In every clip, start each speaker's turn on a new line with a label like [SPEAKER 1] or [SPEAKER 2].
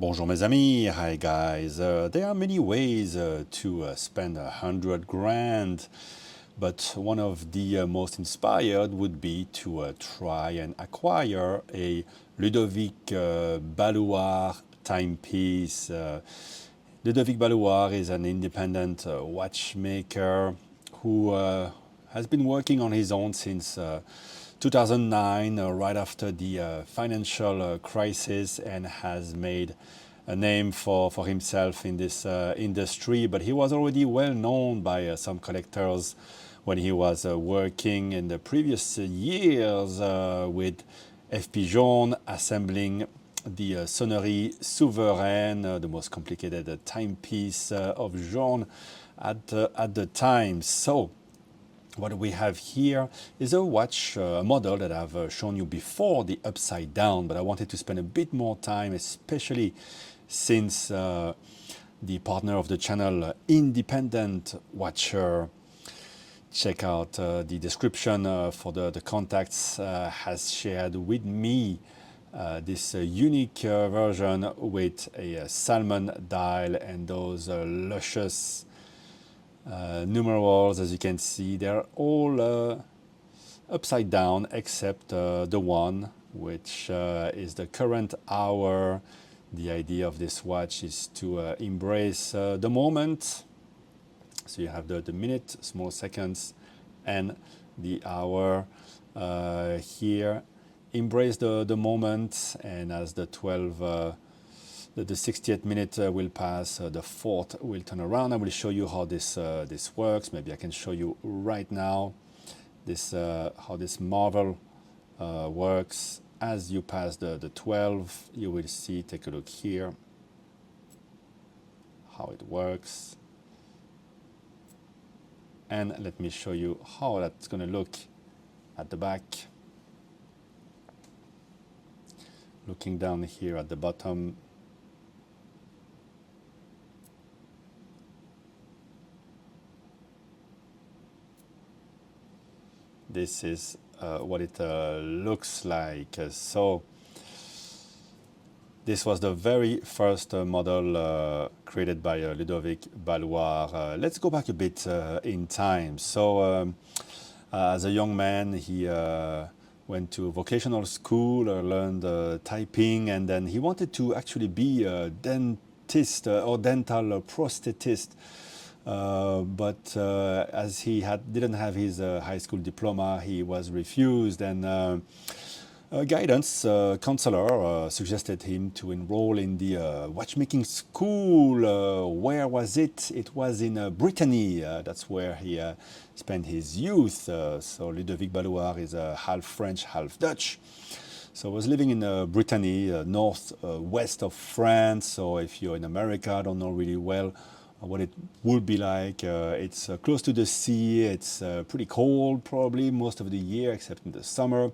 [SPEAKER 1] Bonjour mes amis, hi guys. There are many ways to spend 100 grand, but one of the most inspired would be to try and acquire a Ludovic Ballouard timepiece. Ludovic Ballouard is an independent watchmaker who has been working on his own since 2009, right after the financial crisis, and has made a name for himself in this industry. But he was already well known by some collectors when he was working in the previous years with FP Jaune, assembling the Sonnerie Souveraine, the most complicated timepiece of Jaune at the time. So what we have here is a watch model that I've shown you before, the Upside Down, but I wanted to spend a bit more time, especially since the partner of the channel, Independent Watcher, check out the description for the contacts, has shared with me this unique version with a salmon dial and those luscious numerals. As you can see, they're all upside down except the one which is the current hour. The idea of this watch is to embrace the moment. So you have the minute, small seconds, and the hour here. Embrace the moment, and as the 60th minute will pass, the 4th will turn around. I will show you how this works. Maybe I can show you right now this how this marvel works. As you pass the 12, you will see, take a look here, how it works. And let me show you how that's going to look at the back. Looking down here at the bottom, this is what it looks like. So this was the very first model created by Ludovic Ballouard. Let's go back a bit in time. So as a young man, he went to vocational school, learned typing, and then he wanted to actually be a dentist or dental prosthetist. But as he didn't have his high school diploma, he was refused, and a guidance counselor suggested him to enroll in the watchmaking school. Where was it? It was in Brittany. That's where he spent his youth. So Ludovic Ballouard is half French, half Dutch. So I was living in Brittany, north-west of France. So if you're in America, I don't know really well what it would be like. It's close to the sea. It's pretty cold probably most of the year except in the summer,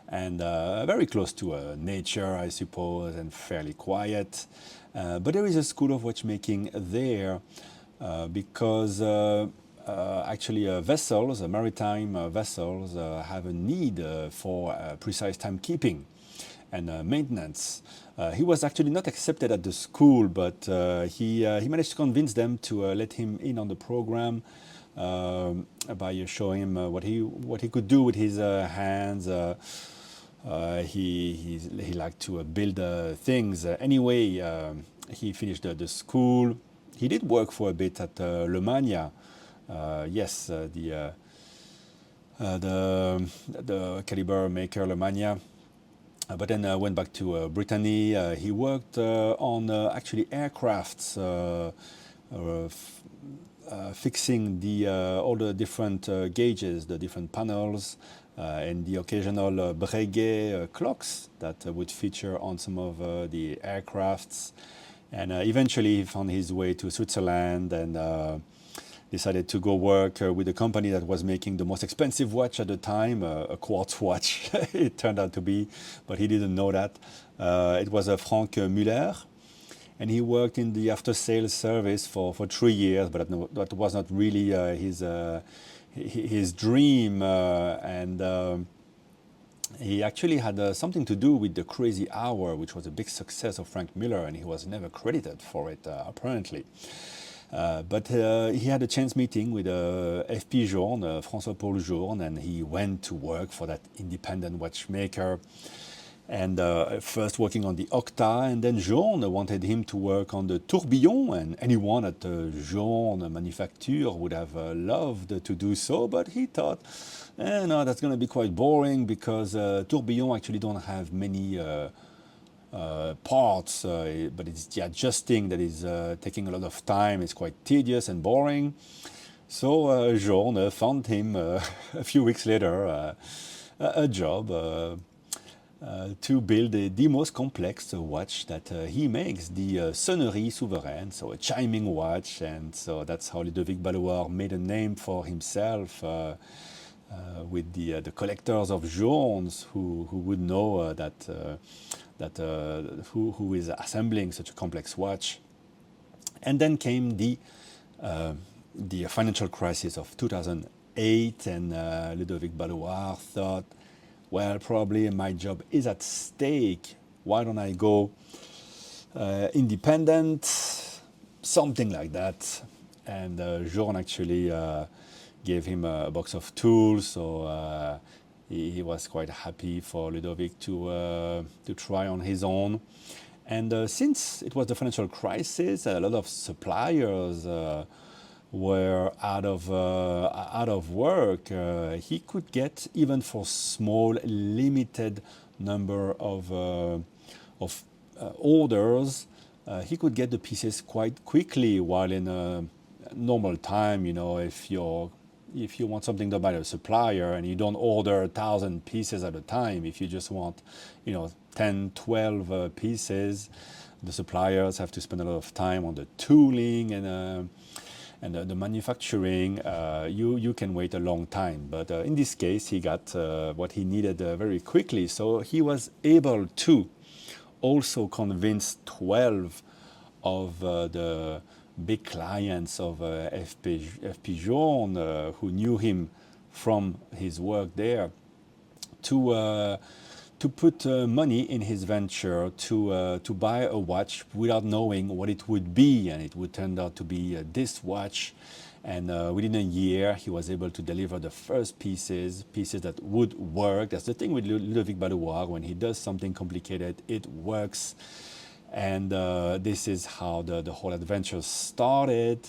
[SPEAKER 1] and very close to nature, I suppose, and fairly quiet. But there is a school of watchmaking there because actually vessels, maritime vessels, have a need for precise timekeeping and maintenance. He was actually not accepted at the school, but he managed to convince them to let him in on the program by showing him what he could do with his hands. He liked to build things. Anyway, he finished the school. He did work for a bit at Le Mania. Yes, the caliber maker Le Mania. But then went back to Brittany. He worked on actually aircrafts, fixing all the different gauges, the different panels, and the occasional Breguet clocks that would feature on some of the aircrafts. And eventually he found his way to Switzerland and decided to go work with a company that was making the most expensive watch at the time, a quartz watch, it turned out to be, but he didn't know that. It was a Frank Muller, and he worked in the after-sales service for 3 years, but that was not really his dream. And He actually had something to do with the Crazy Hour, which was a big success of Frank Miller, and he was never credited for it, apparently. But he had a chance meeting with FP Journe, François-Paul Journe, and he went to work for that independent watchmaker. And first working on the Octa, and then Journe wanted him to work on the Tourbillon, and anyone at Journe Manufacture would have loved to do so, but he thought, no, that's going to be quite boring, because Tourbillon actually don't have many parts, but it's the adjusting that is taking a lot of time. It's quite tedious and boring. So Journe found him a few weeks later a job to build the most complex watch that he makes, the Sonnerie Souveraine, so a chiming watch. And so that's how Ludovic Ballouard made a name for himself with the collectors of Journes who would know who is assembling such a complex watch. And then came the financial crisis of 2008, and Ludovic Ballouard thought, well, probably my job is at stake. Why don't I go independent? Something like that. And Journe actually gave him a box of tools, so he was quite happy for Ludovic to try on his own. And since it was the financial crisis, a lot of suppliers were out of work. He could get, even for small, limited number of orders, he could get the pieces quite quickly. While in a normal time, if you want something done by a supplier and you don't order 1,000 pieces at a time, if you just want, 10, 12 pieces, the suppliers have to spend a lot of time on the tooling and the manufacturing. You can wait a long time, but in this case he got what he needed very quickly. So he was able to also convince 12 of the big clients of FP Journe, who knew him from his work there, to put money in his venture to buy a watch without knowing what it would be, and it would turn out to be this watch. And within a year, he was able to deliver the first pieces that would work. That's the thing with Ludovic Ballouard. When he does something complicated, it works. And this is how the whole adventure started.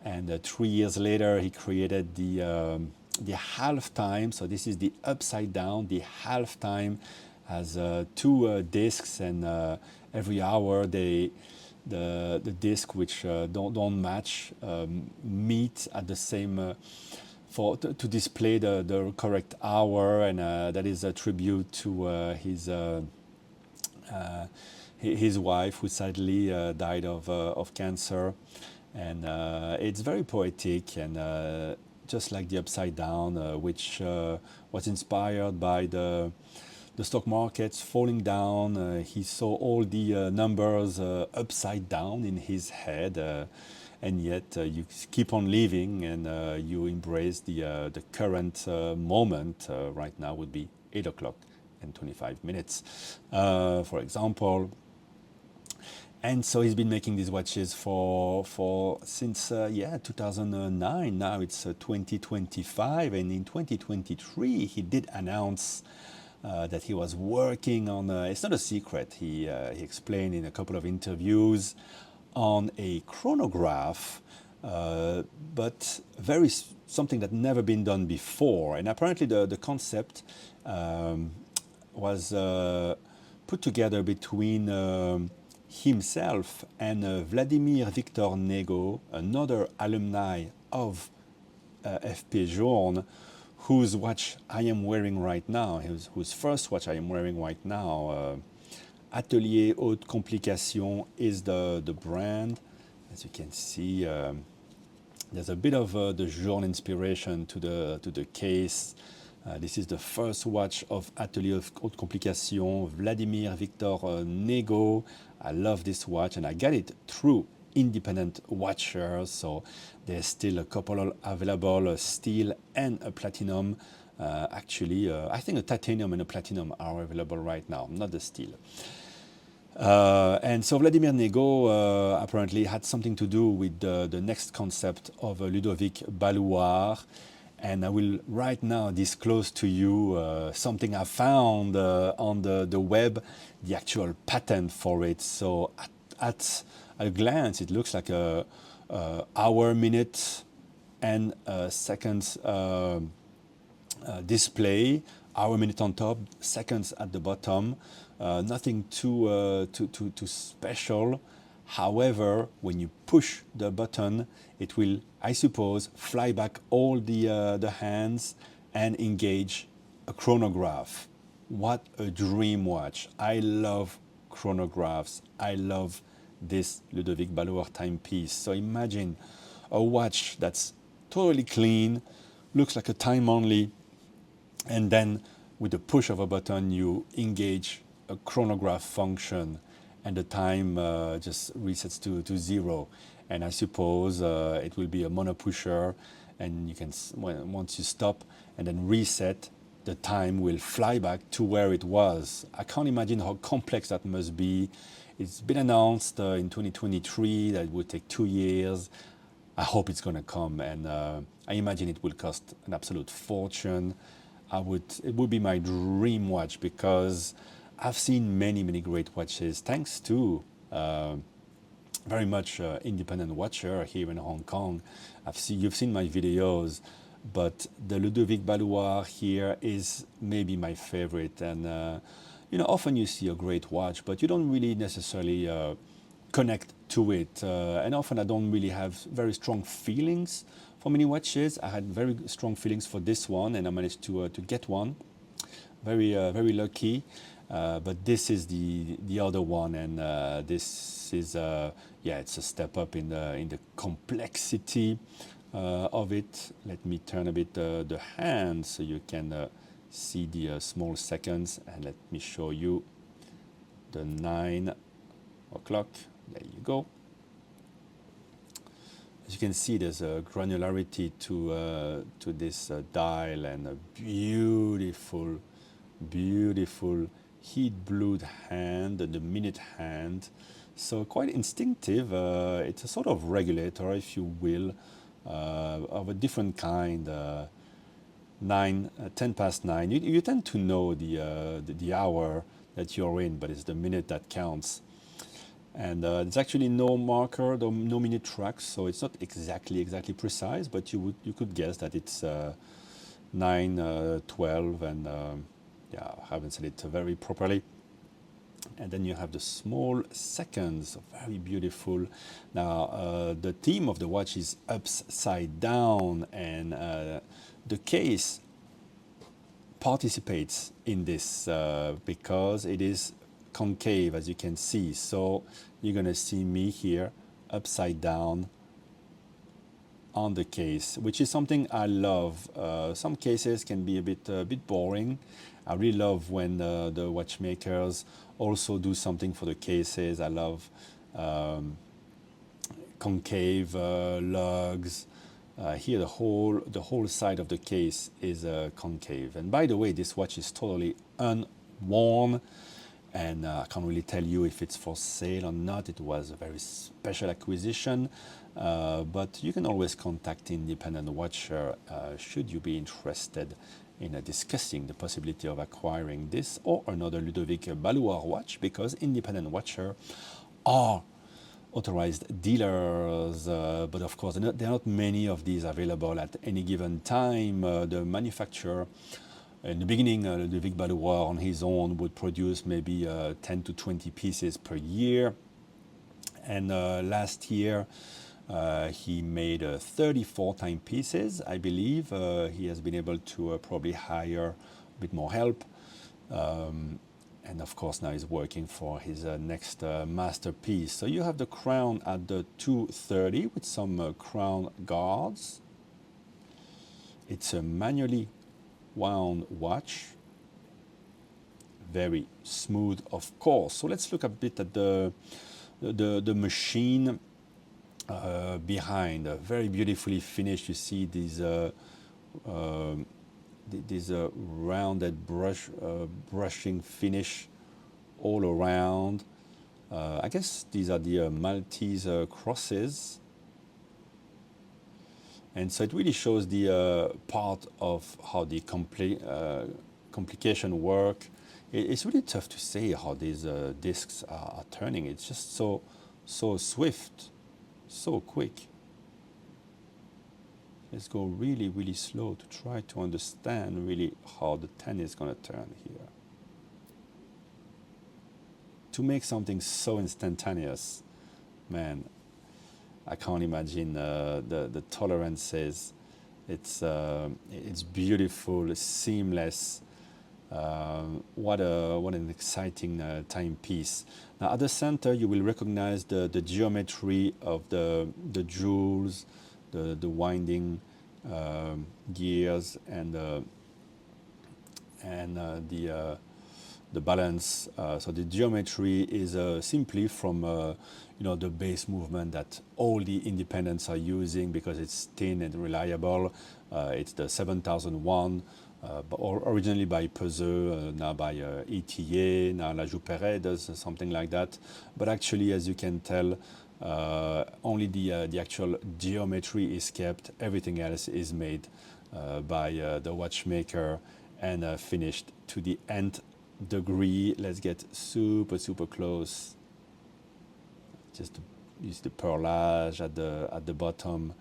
[SPEAKER 1] And 3 years later, he created the half-time. So this is the Upside Down. The half-time has 2 discs, and every hour the disc which don't match meet at the same to display the correct hour, and that is a tribute to his wife, who sadly died of cancer. And it's very poetic, and just like the Upside Down, which was inspired by the stock markets falling down. He saw all the numbers upside down in his head, and yet you keep on living, and you embrace the current moment. Right now would be 8 o'clock and 25 minutes, for example. And so he's been making these watches since 2009. Now it's 2025, and in 2023 he did announce that he was working on. It's not a secret. He explained in a couple of interviews on a chronograph, but something that never been done before. And apparently the concept was put together between himself and Vladimir Victor Nego, another alumni of FP Journe, whose watch I am wearing right now, whose first watch I am wearing right now. Atelier Haute Complication is the brand. As you can see, there's a bit of the Journe inspiration to the case. This is the first watch of Atelier Haute Complication, Vladimir Victor Nego. I love this watch, and I got it through Independent Watchers, so there's still a couple available, steel and a platinum Actually, I think a titanium and a platinum are available right now, not the steel. And so Vladimir Nego apparently had something to do with the next concept of Ludovic Ballouard. And I will right now disclose to you something I found on the web, the actual patent for it. So at a glance, it looks like a hour, minute, and seconds display. Hour, minute on top, seconds at the bottom. Nothing too special. However, when you push the button, it will, I suppose, fly back all the hands and engage a chronograph. What a dream watch. I love chronographs. I love this Ludovic Ballouard timepiece. So imagine a watch that's totally clean, looks like a time only, and then with the push of a button, you engage a chronograph function and the time just resets to 0. And I suppose it will be a mono pusher, and you can, once you stop and then reset, the time will fly back to where it was. I can't imagine how complex that must be. It's been announced in 2023 that it would take 2 years. I hope it's going to come, and I imagine it will cost an absolute fortune. It would be my dream watch, because I've seen many great watches thanks to very much independent watcher here in Hong Kong. You've seen my videos, but the Ludovic Ballouard here is maybe my favorite. And often you see a great watch, but you don't really necessarily connect to it. And often I don't really have very strong feelings for many watches. I had very strong feelings for this one, and I managed to get one. Very lucky. But this is the other one, and this is it's a step up in the complexity of it. Let me turn a bit the hand so you can see the small seconds, and let me show you the 9 o'clock. There you go. As you can see, there's a granularity to this dial, and a beautiful heat-blued hand, the minute hand. So quite instinctive. It's a sort of regulator, if you will, of a different kind. 10 past 9. You tend to know the hour that you're in, but it's the minute that counts. And there's actually no marker, no minute tracks, so it's not exactly precise, but you could guess that it's 9:12, and I haven't said it very properly. And then you have the small seconds, very beautiful. Now, the theme of the watch is upside down, and the case participates in this because it is concave, as you can see. So you're going to see me here upside down on the case, which is something I love. Some cases can be a bit boring. I really love when the watchmakers also do something for the cases. I love concave lugs. Here the whole side of the case is concave. And by the way, this watch is totally unworn, and I can't really tell you if it's for sale or not. It was a very special acquisition, but you can always contact Independent Watcher should you be interested in discussing the possibility of acquiring this or another Ludovic Ballouard watch, because Independent Watcher are authorized dealers, but of course there are not many of these available at any given time. The manufacturer, in the beginning, Ludovic Ballouard on his own would produce maybe 10 to 20 pieces per year, and last year he made 34 timepieces, I believe. He has been able to probably hire a bit more help. And of course now he's working for his next masterpiece. So you have the crown at the 230 with some crown guards. It's a manually wound watch. Very smooth, of course. So let's look a bit at the machine behind. Very beautifully finished. You see these this rounded brushing finish all around. I guess these are the Maltese crosses. And so it really shows the part of how the complication work. It's really tough to say how these discs are turning. It's just so swift, so quick. Let's go really, really slow to try to understand really how the 10 is going to turn here. To make something so instantaneous, man, I can't imagine the tolerances. It's beautiful, seamless. What an exciting timepiece. Now at the center you will recognize the geometry of the jewels, the winding gears, and the balance. So the geometry is simply from the base movement that all the independents are using because it's thin and reliable. It's the 7001, but originally by Peseux, now by ETA, now La Jouperet does something like that. But actually, as you can tell, only the actual geometry is kept. Everything else is made by the watchmaker and finished to the nth degree. Let's get super close. Just use the perlage at the bottom.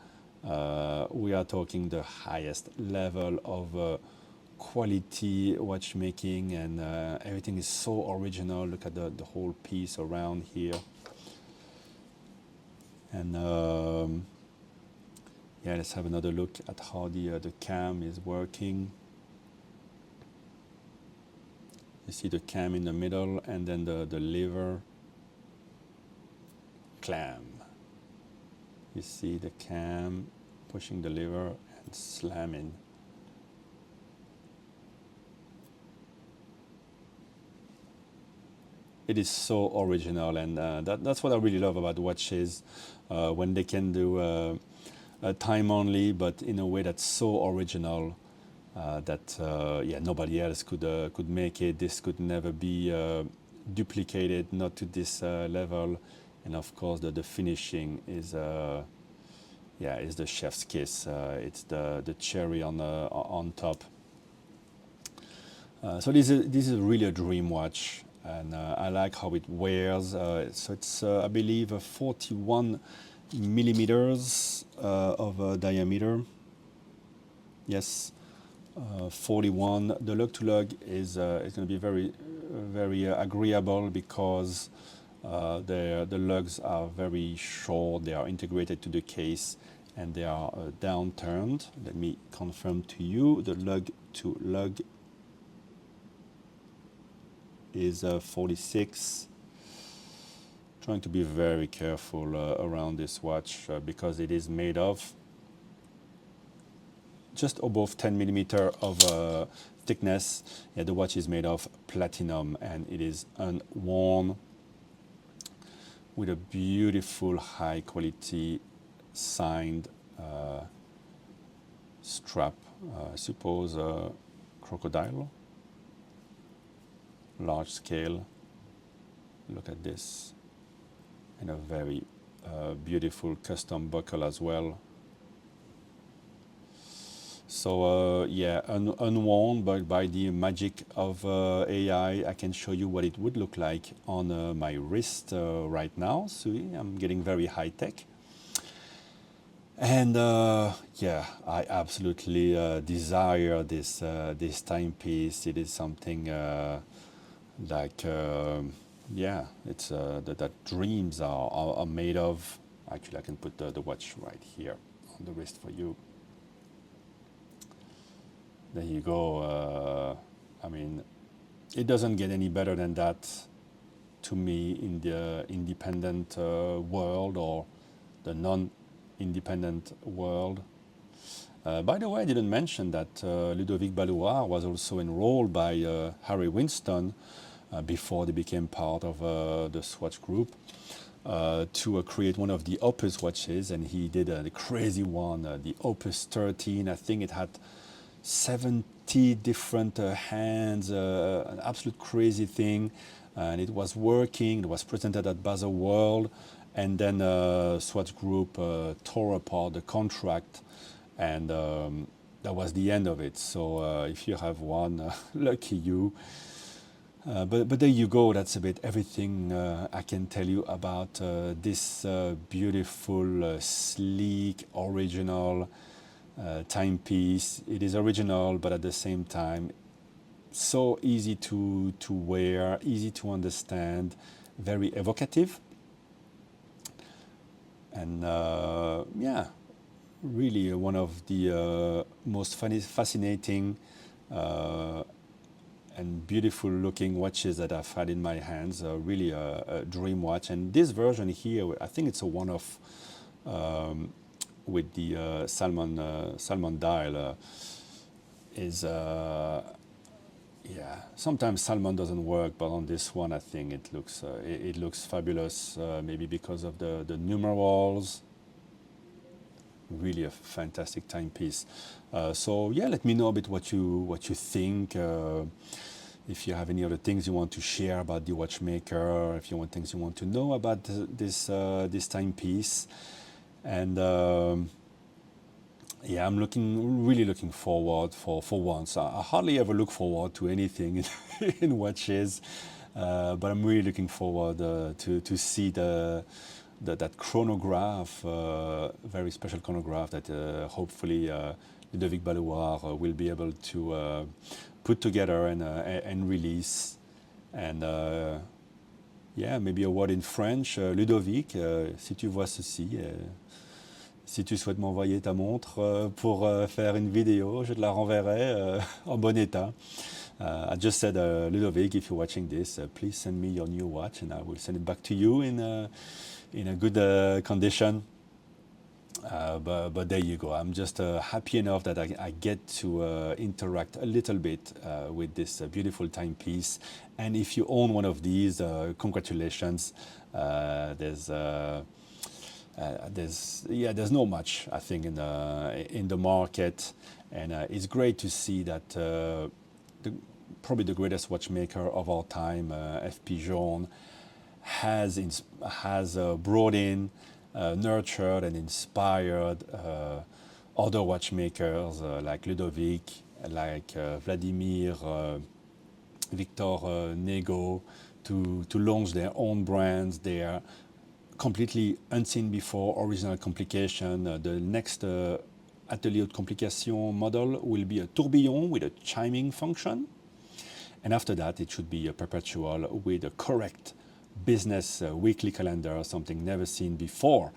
[SPEAKER 1] We are talking the highest level of quality watchmaking, and everything is so original. Look at the whole piece around here. And yeah, let's have another look at how the cam is working. You see the cam in the middle, and then the lever clamp. You see the cam pushing the lever and slamming. It is so original, and that's what I really love about watches, when they can do time only, but in a way that's so original that yeah, nobody else could make it. This could never be duplicated, not to this level. And of course, the finishing is yeah, is the chef's kiss. It's the cherry on top. So this is really a dream watch, and I like how it wears. So it's I believe 41 millimeters of diameter. Yes, 41. The lug to lug is going to be very agreeable because the lugs are very short. They are integrated to the case, and they are downturned. Let me confirm to you, the lug to lug is 46. Trying to be very careful around this watch because it is made of just above 10 millimeter of thickness. Yeah, the watch is made of platinum, and it is unworn with a beautiful high quality signed strap. I suppose crocodile, large scale. Look at this, and a very beautiful custom buckle as well. So yeah, unworn, but by the magic of AI, I can show you what it would look like on my wrist right now. See, I'm getting very high tech. And yeah, I absolutely desire this timepiece. It is something like yeah, it's that dreams are made of. Actually, I can put the watch right here on the wrist for you. There you go. I mean, it doesn't get any better than that to me in the independent world or the non-independent world. By the way, I didn't mention that Ludovic Ballouard was also enrolled by Harry Winston before they became part of the Swatch Group to create one of the Opus watches, and he did the crazy one, the Opus 13. I think it had 17 50 different hands, an absolute crazy thing. And it was working, it was presented at Basel World, and then Swatch Group tore apart the contract, and that was the end of it. So if you have one, lucky you. But there you go, that's a bit everything I can tell you about this beautiful, sleek, original timepiece. It is original, but at the same time, so easy to wear, easy to understand, very evocative. And yeah, really one of the most fascinating and beautiful looking watches that I've had in my hands. Really a dream watch. And this version here, I think it's a one-off with the Salmon dial. Is yeah, sometimes Salmon doesn't work, but on this one I think it looks fabulous, maybe because of the numerals. Really a fantastic timepiece. So yeah, let me know a bit what you think. If you have any other things you want to share about the watchmaker, if you want things you want to know about this timepiece, and yeah, I'm really looking forward for once. I hardly ever look forward to anything in watches, but I'm really looking forward to see that chronograph, very special chronograph that hopefully Ludovic Ballouard will be able to put together and release. And yeah, maybe a word in French. Ludovic, si tu vois ceci, si tu souhaites m'envoyer ta montre pour faire une vidéo, je te la renverrai en bon état. I just said, Ludovic, if you're watching this, please send me your new watch and I will send it back to you in a good condition. But there you go. I'm just happy enough that I get to interact a little bit with this beautiful timepiece. And if you own one of these, congratulations. There's not much, I think, in the market, and it's great to see that probably the greatest watchmaker of all time, F.P. Journe, has brought in, nurtured and inspired other watchmakers like Ludovic, like Vladimir, Victor Nego, to launch their own brands. They are completely unseen before, original complication. The next Atelier de Complication model will be a tourbillon with a chiming function. And after that, it should be a perpetual with a correct business weekly calendar, something never seen before.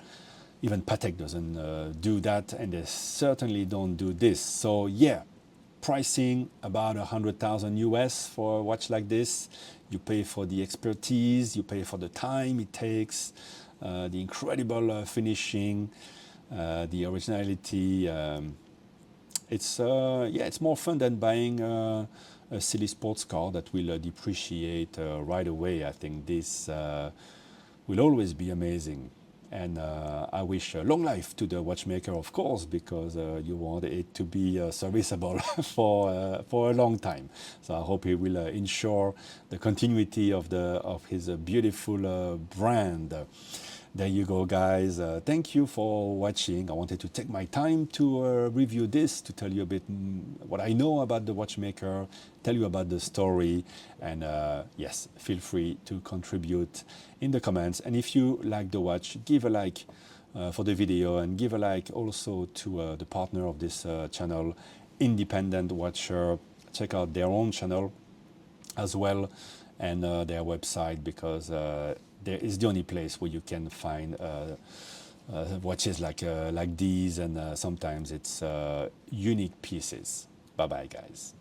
[SPEAKER 1] Even Patek doesn't do that, and they certainly don't do this. So yeah, pricing about 100,000 US for a watch like this. You pay for the expertise, you pay for the time it takes, the incredible finishing, the originality. It's more fun than buying a silly sports car that will depreciate right away. I think this will always be amazing. And I wish long life to the watchmaker, of course, because you want it to be serviceable for a long time. So I hope he will ensure the continuity of his beautiful brand. There you go, guys. Thank you for watching. I wanted to take my time to review this, to tell you a bit what I know about the watchmaker, tell you about the story, and yes, feel free to contribute in the comments. And if you like the watch, give a like for the video, and give a like also to the partner of this channel, Independent Watcher. Check out their own channel as well, and their website, because there is the only place where you can find watches like these, and sometimes it's unique pieces. Bye bye, guys.